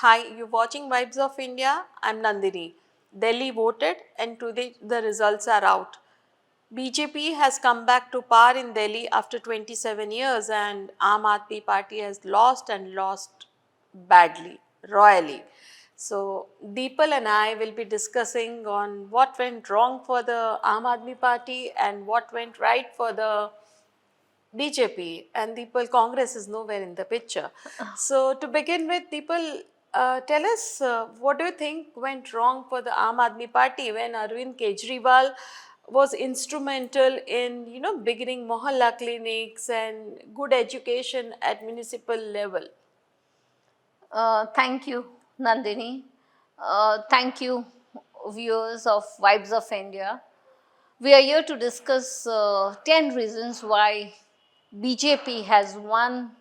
Hi, you're watching Vibes of India. I'm Nandini. Delhi voted and today the results are out. BJP has come back to power in Delhi after 27 years and Aam Aadmi Party has lost and lost badly, royally. So, Deepal and I will be discussing on what went wrong for the Aam Aadmi Party and what went right for the BJP, and Deepal, Congress is nowhere in the picture. So, to begin with, Deepal, tell us what do you think went wrong for the Aam Aadmi Party when Arvind Kejriwal was instrumental in beginning mohalla clinics and good education at municipal level? Thank you, Nandini. Thank you, viewers of Vibes of India. We are here to discuss 10 reasons why BJP has won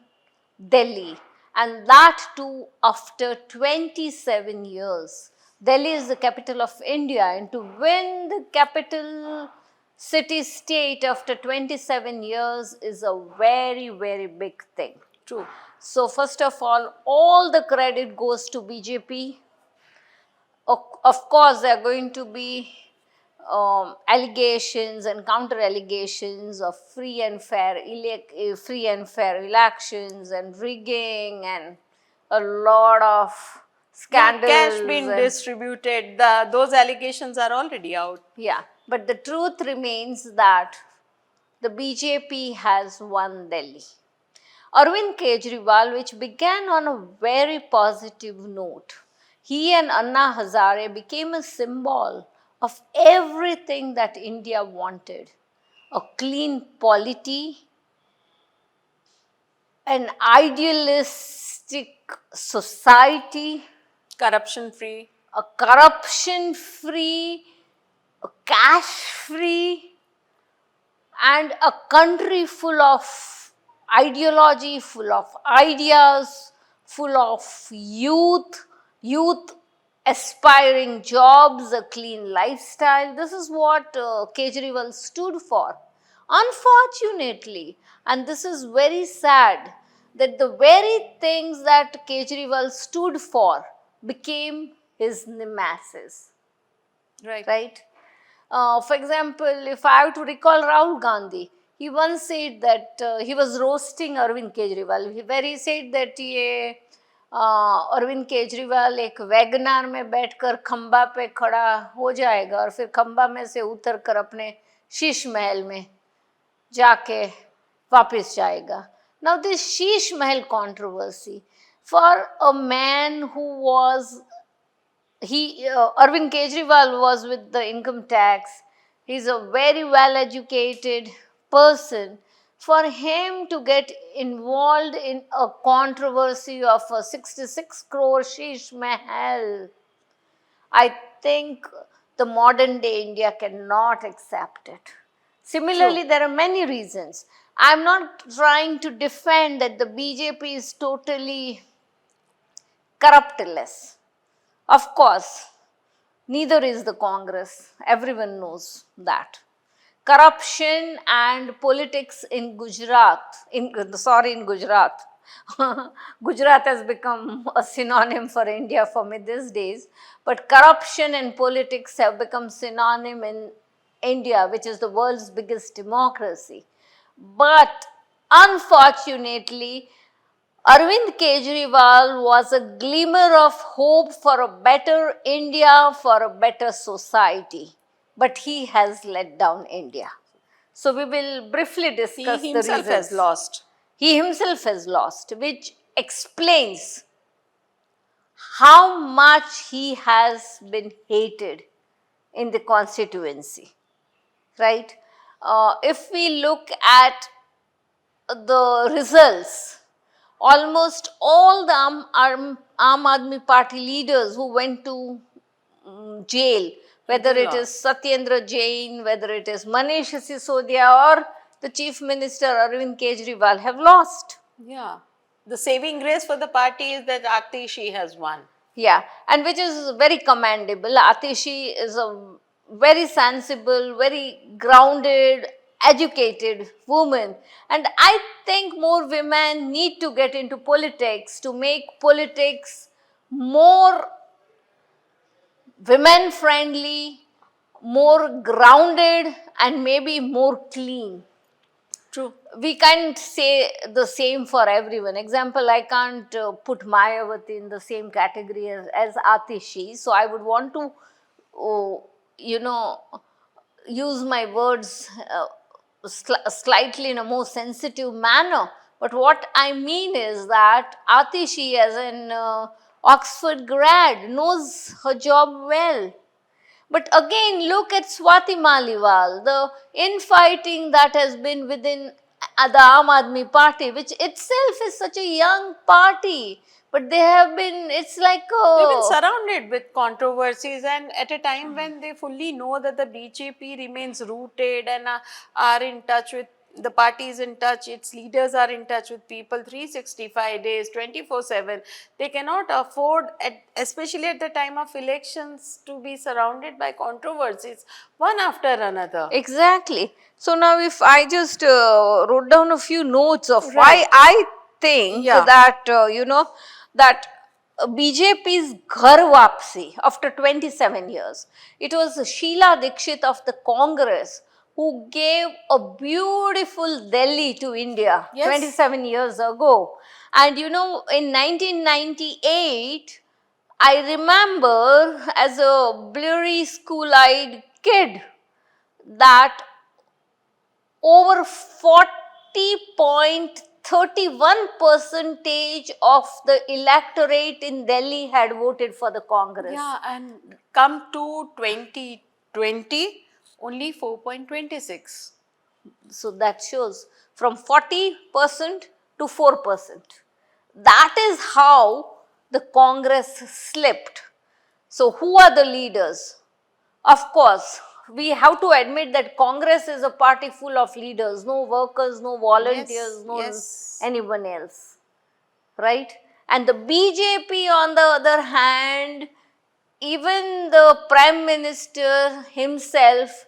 Delhi, and that too after 27 years. Delhi is the capital of India, and to win the capital city state after 27 years is a very, very big thing. True. So, first of all the credit goes to BJP. Of course, there are going to be allegations and counter allegations of free and fair elections and rigging and a lot of Yeah, scandals. cash being distributed, those allegations are already out. Yeah, but the truth remains that the BJP has won Delhi. Arvind Kejriwal, which began on a very positive note, he and Anna Hazare became a symbol of everything that India wanted: a clean polity, an idealistic society, Corruption free. a corruption free, a cash free, and a country full of ideology, full of ideas, full of youth aspiring jobs, a clean lifestyle. This is what Kejriwal stood for. Unfortunately, and this is very sad, that the very things that Kejriwal stood for became his nemesis. Right? For example, if I have to recall Rahul Gandhi, he once said that he was roasting Arvind Kejriwal, where he said that ये अरविंद केजरीवाल एक WagonR में बैठकर खंबा पे खड़ा हो जाएगा और फिर खंबा में से उतर कर अपने शीश महल में जाके वापस जाएगा. Now this Sheesh Mahal controversy, for a man who was Arvind Kejriwal was with the income tax. He's a very well educated person. For him to get involved in a controversy of a 66 crore Sheesh Mahal, I think the modern day India cannot accept it. Similarly, True. there are many reasons. I'm not trying to defend that the BJP is totally corruptless. Of course, neither is the Congress. Everyone knows that. Corruption and politics in Gujarat, in Gujarat. Gujarat has become a synonym for India for me these days. But corruption and politics have become synonym in India, which is the world's biggest democracy. But unfortunately, Arvind Kejriwal was a glimmer of hope for a better India, for a better society. But he has let down India. So we will briefly discuss He the himself reasons. has lost. He himself has lost, which explains how much he has been hated in the constituency. Right? If we look at the results, almost all the Aam Aadmi Party leaders who went to jail, whether it is Satyendra Jain, whether it is Manish Sisodia or the Chief Minister Arvind Kejriwal, have lost. Yeah. The saving grace for the party is that Atishi has won. Yeah, and which is very commendable. Atishi is a very sensible, very grounded, educated woman. And I think more women need to get into politics to make politics more women friendly, more grounded, and maybe more clean. True. We can't say the same for everyone. Example, I can't put Mayawati in the same category as Atishi. So I would want to, you know, use my words slightly in a more sensitive manner. But what I mean is that Atishi, as an Oxford grad, knows her job well. But again, look at Swati Maliwal, the infighting that has been within the Aam Aadmi Party, which itself is such a young party. But they have been, it's like They've been a, surrounded with controversies, and at a time when they fully know that the BJP remains rooted and are in touch with the party, is in touch, its leaders are in touch with people 365 days, 24/7. They cannot afford, especially at the time of elections, to be surrounded by controversies one after another. exactly. So now if I just wrote down a few notes of why Right. I think Yeah. that, that BJP's Ghar Wapsi after 27 years, it was Sheila Dikshit of the Congress who gave a beautiful Delhi to India Yes. 27 years ago. And in 1998, I remember as a blurry school-eyed kid that over 40.31 percentage of the electorate in Delhi had voted for the Congress. Yeah, and come to 2020, only 4.26. So that shows from 40% to 4%. That is how the Congress slipped. So who are the leaders? Of course, we have to admit that Congress is a party full of leaders, no workers, no volunteers, Yes, no yes. anyone else, right? And the BJP, on the other hand, even the Prime Minister himself,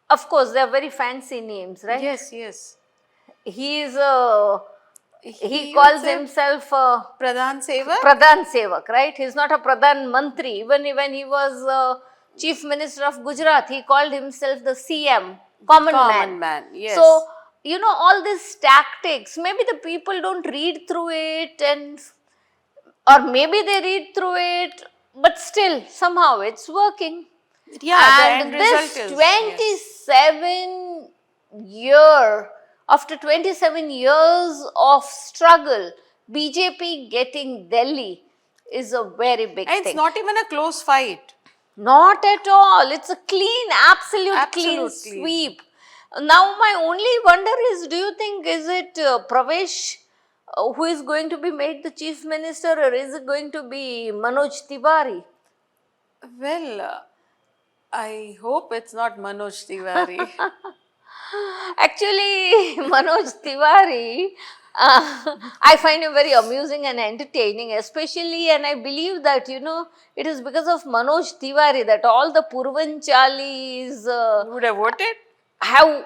of course, they are very fancy names, right? Yes, yes. He is a, he would calls say himself a Pradhan Sevak. Pradhan Sevak, right? He's not a Pradhan Mantri. Even when he was Chief Minister of Gujarat, he called himself the CM, common man. Yes. So, all these tactics, maybe the people don't read through it, or maybe they read through it, but still, somehow it's working. yeah, the And end this result is yes. 27 year, after 27 years of struggle, BJP getting Delhi is a very big And it's thing. not even a close fight. Not at all. It's a clean, absolute clean Absolutely. sweep. Now, my only wonder is, do you think, is it Pravesh who is going to be made the chief minister, or is it going to be Manoj Tiwari? Well, I hope it's not Manoj Tiwari. Actually, Manoj Tiwari, I find him very amusing and entertaining, especially, and I believe that, it is because of Manoj Tiwari that all the Purvanchalis Would have voted? have,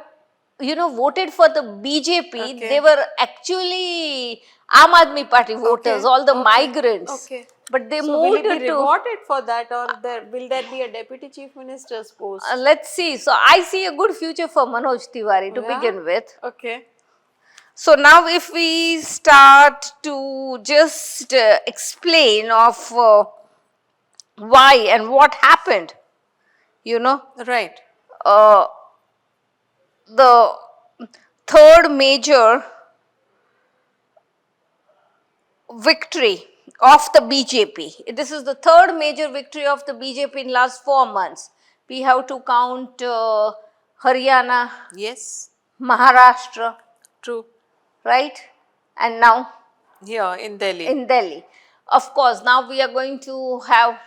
voted for the BJP. Okay. They were actually Aam Aadmi Party voters, all the migrants. Okay. But they So will moved it be to. rewarded for that, or will there be a deputy chief minister's post? Let's see. So I see a good future for Manoj Tiwari to Yeah? begin with. Okay. So now if we start to just explain of why and what happened, Right. the third major victory of the BJP. This is the third major victory of the BJP in last 4 months. We have to count Haryana, Yes. Maharashtra, True. right? And now Here in Delhi. in Delhi. Of course, now we are going to have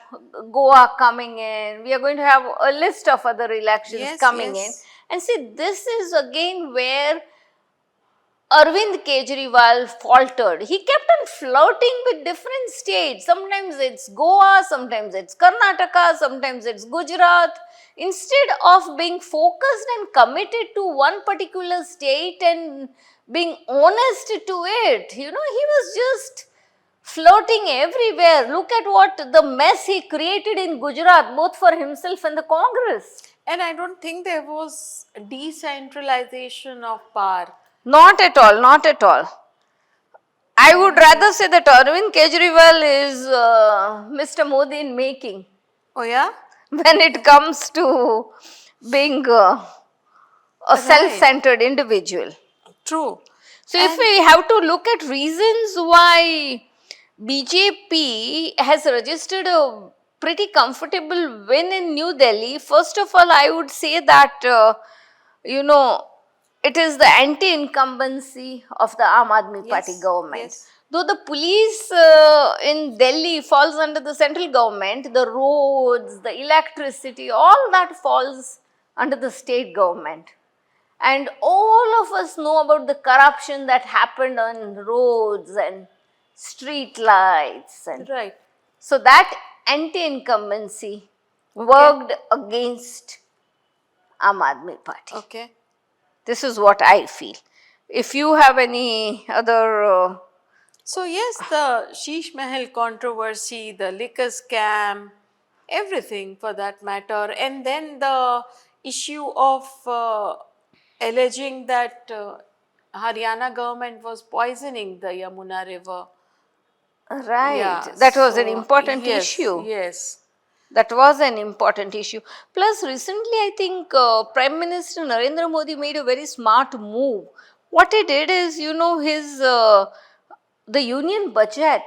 Goa coming in. We are going to have a list of other elections Yes, coming yes. in. And see, this is again where Arvind Kejriwal faltered. He kept on flirting with different states. Sometimes it's Goa, sometimes it's Karnataka, sometimes it's Gujarat. Instead of being focused and committed to one particular state and being honest to it, he was just floating everywhere. Look at what the mess he created in Gujarat, both for himself and the Congress. And I don't think there was decentralization of power. Not at all, not at all. I would rather say that Arvind Kejriwal is Mr. Modi in making Oh yeah? when it comes to being a self-centered individual. True. So if we have to look at reasons why BJP has registered a pretty comfortable win in New Delhi, first of all, I would say that, it is the anti-incumbency of the Aam Aadmi Party government. Yes. Though the police in Delhi falls under the central government, the roads, the electricity, all that falls under the state government. And all of us know about the corruption that happened on roads and street lights. And Right. so that anti-incumbency worked against Aam Aadmi Party. Okay. This is what I feel. If you have any other... So yes, the Sheesh Mahal controversy, the liquor scam, everything for that matter, and then the issue of alleging that Haryana government was poisoning the Yamuna River. Right, Yeah, that was an so, important yes, issue. Yes. That was an important issue. Plus, recently, I think Prime Minister Narendra Modi made a very smart move. What he did is, the union budget,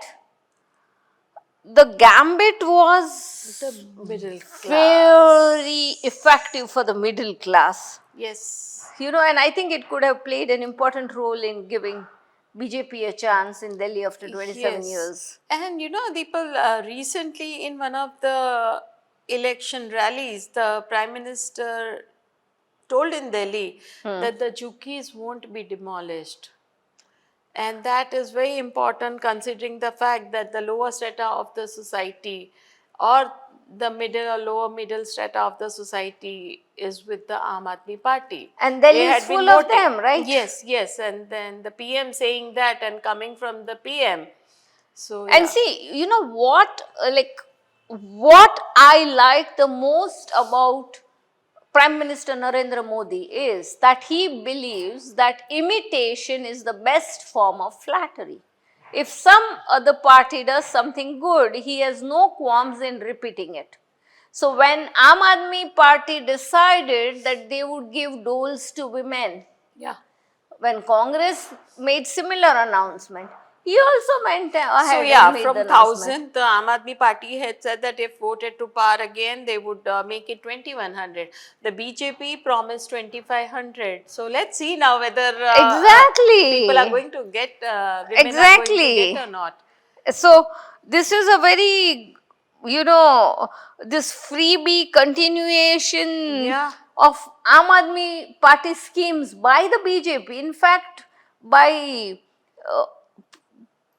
the gambit was The middle class. very effective for the middle class. Yes. And I think it could have played an important role in giving BJP a chance in Delhi after 27 years. And Deepal, recently in one of the election rallies, the Prime Minister told in Delhi that the jukis won't be demolished. And that is very important considering the fact that the lower strata of the society or the middle or lower middle strata of the society is with the Aam Aadmi Party. And Delhi They is had been full of voting. them, right? Yes, yes. And then the PM saying that and coming from the PM. So, And see, what I like the most about Prime Minister Narendra Modi is that he believes that imitation is the best form of flattery. If some other party does something good, he has no qualms in repeating it. So when Aam Aadmi Party decided that they would give doles to women, yeah. when Congress made similar announcement, he also went ahead So yeah, and made from the announcement. 1000, the Aam Aadmi Party had said that if voted to power again, they would make it 2100. The BJP promised 2500. So let's see now whether Exactly. people are going to get, women Exactly. are going to get or not. So this is a very, this freebie continuation of Aam Aadmi Party schemes by the BJP. In fact, by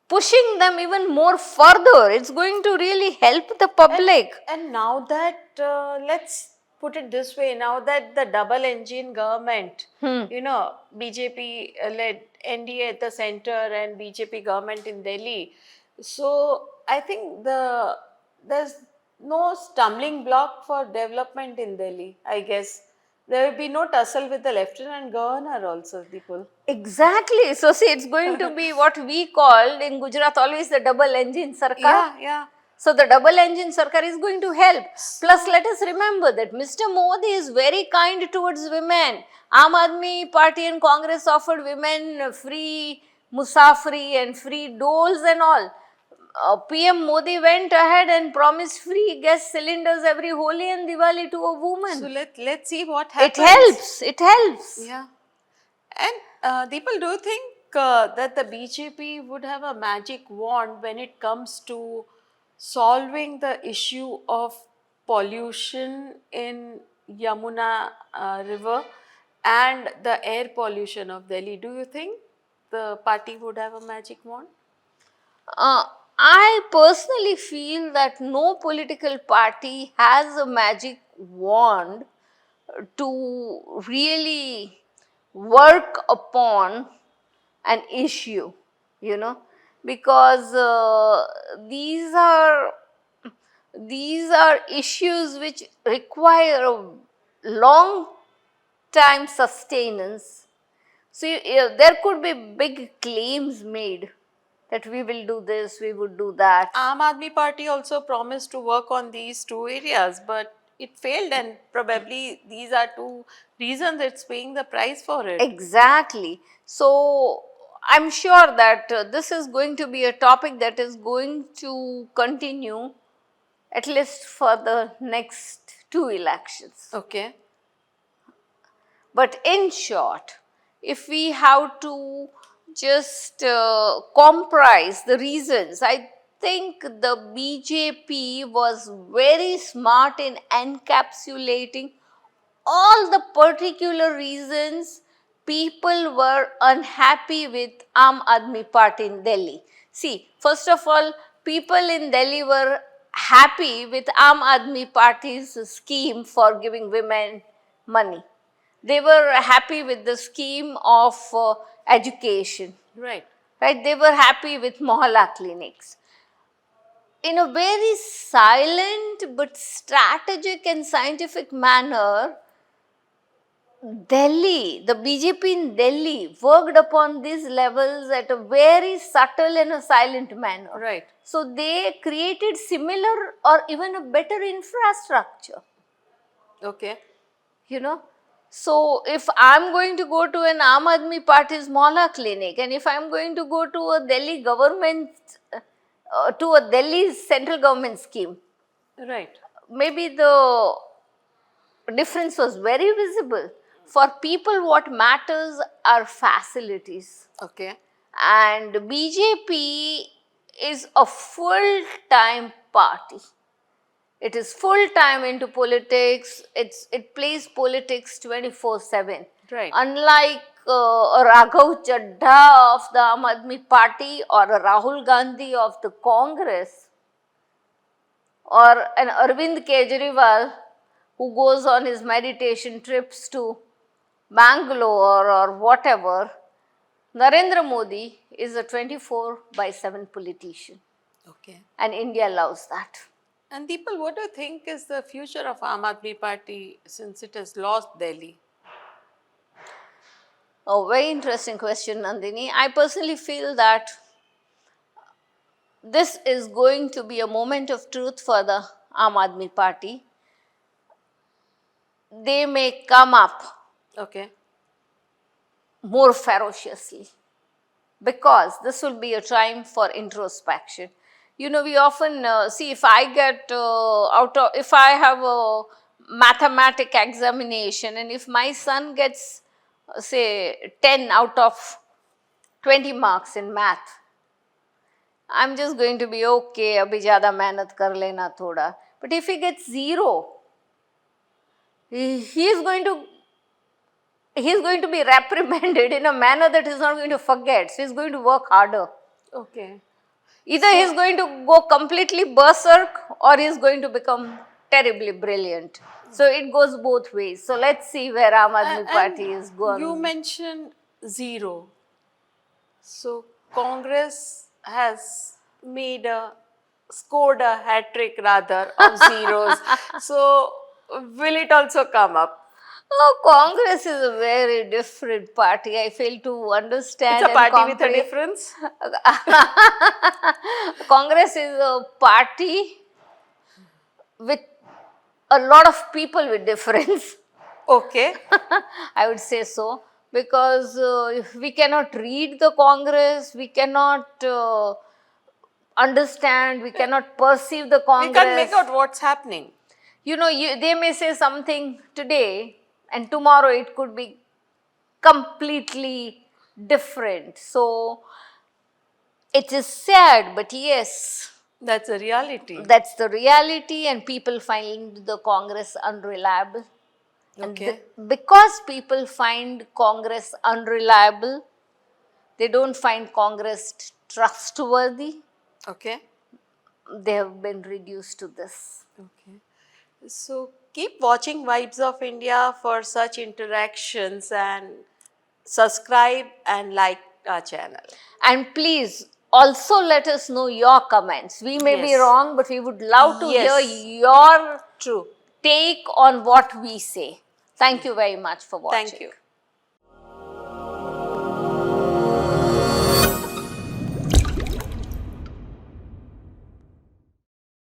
pushing them even more further, it's going to really help the public. And now that, let's put it this way, now that the double engine government, BJP led NDA at the center and BJP government in Delhi. So I think there's no stumbling block for development in Delhi, I guess. There will be no tussle with the lieutenant governor also, Deepal. Exactly. So see, it's going to be what we called in Gujarat always the double engine sarkar. Yeah. So the double engine sarkar is going to help. Plus, let us remember that Mr. Modi is very kind towards women. Aam Aadmi Party and Congress offered women free musafri and free doles and all. PM Modi went ahead and promised free gas cylinders every Holi and Diwali to a woman. So let's see what happens. It helps. Yeah. And Deepal, do you think that the BJP would have a magic wand when it comes to solving the issue of pollution in Yamuna river and the air pollution of Delhi? Do you think the party would have a magic wand? I personally feel that no political party has a magic wand to really work upon an issue, because these are issues which require a long time sustenance. So there could be big claims made that we will do this, we would do that. Aam Aadmi Party also promised to work on these two areas, but it failed, and probably these are two reasons it's paying the price for it. Exactly. So I'm sure that this is going to be a topic that is going to continue at least for the next two elections. Okay. But in short, if we have to just comprise the reasons, I think the BJP was very smart in encapsulating all the particular reasons people were unhappy with Aam Aadmi Party in Delhi. See, first of all, people in Delhi were happy with Aam Aadmi Party's scheme for giving women money. They were happy with the scheme of education, Right. right? They were happy with Mohalla clinics. In a very silent but strategic and scientific manner, Delhi, the BJP in Delhi worked upon these levels at a very subtle and a silent manner. Right. So they created similar or even a better infrastructure. Okay. You know, so if I'm going to go to an Aam Aadmi Party's Mohalla clinic, and if I'm going to go to a Delhi government, to a Delhi central government scheme, Right. maybe the difference was very visible. For people, what matters are facilities. Okay. And BJP is a full-time party. It is full-time into politics. It plays politics 24/7. Right. Unlike a Raghav Chadha of the Aam Aadmi Party or a Rahul Gandhi of the Congress or an Arvind Kejriwal who goes on his meditation trips to Bangalore or whatever, Narendra Modi is a 24/7 politician, Okay. and India loves that. And Deepal, what do you think is the future of Aam Aadmi Party since it has lost Delhi? A very interesting question, Nandini. I personally feel that this is going to be a moment of truth for the Aam Aadmi Party. They may come up Okay. more ferociously because this will be a time for introspection. You know, we often see if I get if I have a mathematic examination and if my son gets say 10 out of 20 marks in math, I'm just going to be okay, abhi zyada mehnat kar lena thoda. But if he gets 0, he is going to be reprimanded in a manner that he's not going to forget. So he's going to work harder. Okay. Either he's going to go completely berserk or he's going to become terribly brilliant. So it goes both ways. So let's see where Aam Aadmi Party is going. You mentioned 0. So Congress has scored a hat trick rather of zeros. So will it also come up? Oh, Congress is a very different party. I fail to understand. It's a and party with a comprehend. difference. Congress is a party with a lot of people with difference. Okay. I would say so, because we cannot read the Congress, we cannot understand, we cannot perceive the We Congress. can't make out what's happening. You know, they may say something today and tomorrow it could be completely different. So it is sad, but yes, That's a reality. that's the reality, and people find the Congress unreliable. And Okay. because people find Congress unreliable, they don't find Congress trustworthy, Okay. they have been reduced to this. Okay. So keep watching Vibes of India for such interactions and subscribe and like our channel. And please also let us know your comments. We may be Yes. wrong, but we would love to hear Yes. your True. take on what we say. Thank you very much for watching. Thank you.